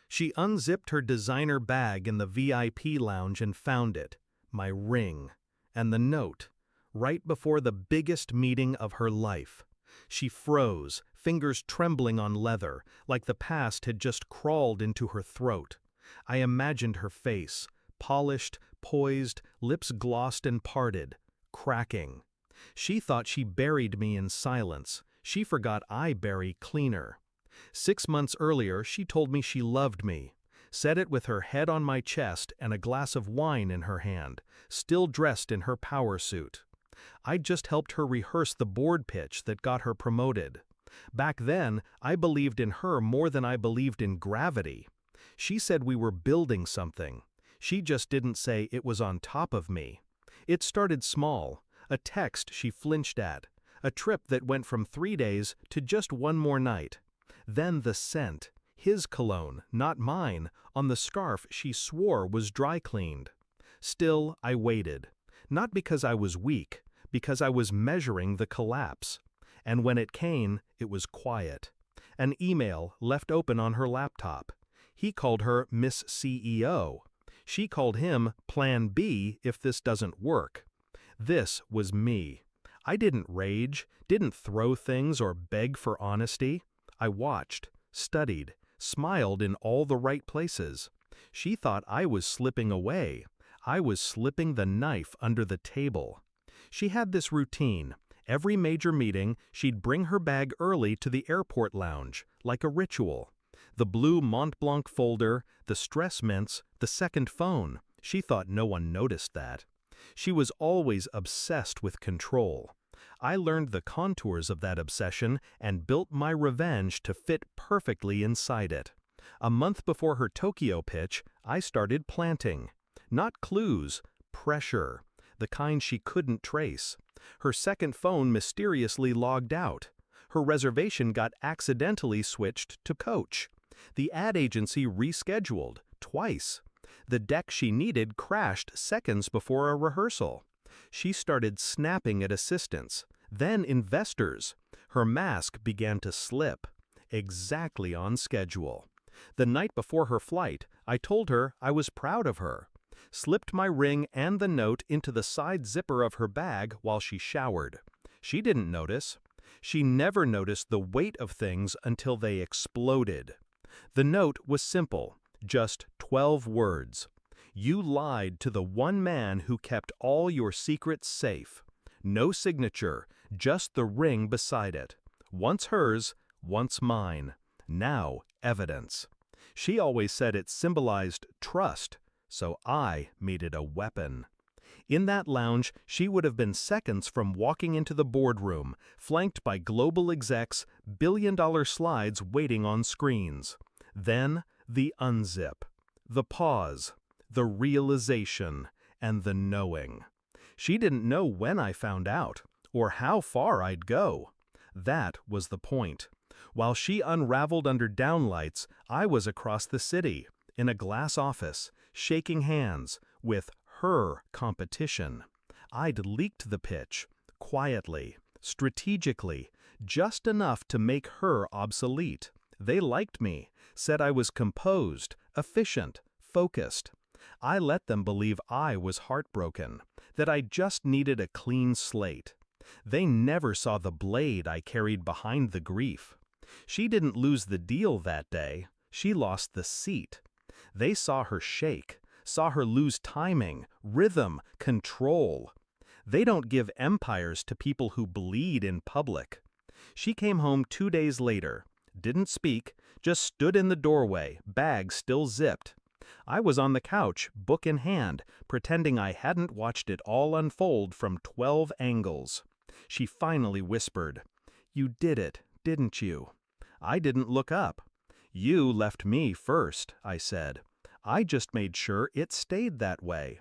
She unzipped her designer bag in the VIP lounge and found it, my ring, and the note, right before the biggest meeting of her life. She froze, fingers trembling on leather, like the past had just crawled into her throat. I imagined her face, polished, poised, lips glossed and parted, cracking. She thought she buried me in silence. She forgot I bury cleaner. 6 months earlier, she told me she loved me. Said it with her head on my chest and a glass of wine in her hand, still dressed in her power suit. I'd just helped her rehearse the board pitch that got her promoted. Back then, I believed in her more than I believed in gravity. She said we were building something. She just didn't say it was on top of me. It started small, a text she flinched at, a trip that went from 3 days to just one more night. Then the scent, his cologne, not mine, on the scarf she swore was dry cleaned. Still, I waited. Not because I was weak, because I was measuring the collapse. And when it came, it was quiet. An email left open on her laptop. He called her Miss CEO. She called him Plan B if this doesn't work. This was me. I didn't rage, didn't throw things or beg for honesty. I watched, studied, smiled in all the right places. She thought I was slipping away. I was slipping the knife under the table. She had this routine. Every major meeting, she'd bring her bag early to the airport lounge, like a ritual. The blue Mont Blanc folder, the stress mints, the second phone. She thought no one noticed that. She was always obsessed with control. I learned the contours of that obsession and built my revenge to fit perfectly inside it. A month before her Tokyo pitch, I started planting. Not clues, pressure, the kind she couldn't trace. Her second phone mysteriously logged out. Her reservation got accidentally switched to coach. The ad agency rescheduled, twice. The deck she needed crashed seconds before a rehearsal. She started snapping at assistants, then investors. Her mask began to slip, exactly on schedule. The night before her flight, I told her I was proud of her. Slipped my ring and the note into the side zipper of her bag while she showered. She didn't notice. She never noticed the weight of things until they exploded. The note was simple, just 12 words. You lied to the one man who kept all your secrets safe. No signature, just the ring beside it. Once hers, once mine. Now evidence. She always said it symbolized trust, so I made it a weapon. In that lounge, she would have been seconds from walking into the boardroom, flanked by global execs, billion-dollar slides waiting on screens. Then, the unzip, the pause, the realization, and the knowing. She didn't know when I found out, or how far I'd go. That was the point. While she unraveled under downlights, I was across the city, in a glass office, shaking hands, with her competition. I'd leaked the pitch, quietly, strategically, just enough to make her obsolete. They liked me, said I was composed, efficient, focused. I let them believe I was heartbroken, that I just needed a clean slate. They never saw the blade I carried behind the grief. She didn't lose the deal that day, she lost the seat. They saw her shake, saw her lose timing, rhythm, control. They don't give empires to people who bleed in public. She came home 2 days later, didn't speak, just stood in the doorway, bag still zipped. I was on the couch, book in hand, pretending I hadn't watched it all unfold from 12 angles. She finally whispered, "You did it, didn't you?" I didn't look up. "You left me first," I said. "I just made sure it stayed that way."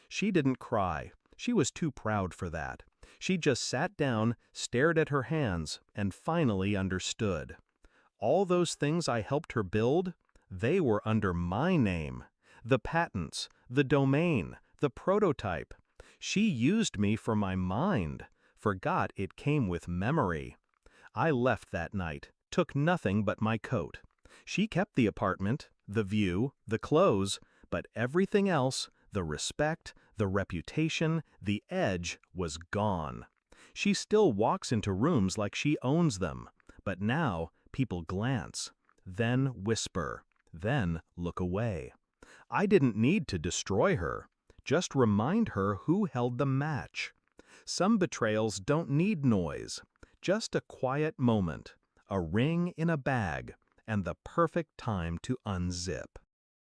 She didn't cry. She was too proud for that. She just sat down, stared at her hands, and finally understood. All those things I helped her build, they were under my name. The patents, the domain, the prototype. She used me for my mind, forgot it came with memory. I left that night, took nothing but my coat. She kept the apartment, the view, the clothes, but everything else, the respect, the reputation, the edge, was gone. She still walks into rooms like she owns them, but now people glance, then whisper, then look away. I didn't need to destroy her, just remind her who held the match. Some betrayals don't need noise, just a quiet moment, a ring in a bag, and the perfect time to unzip.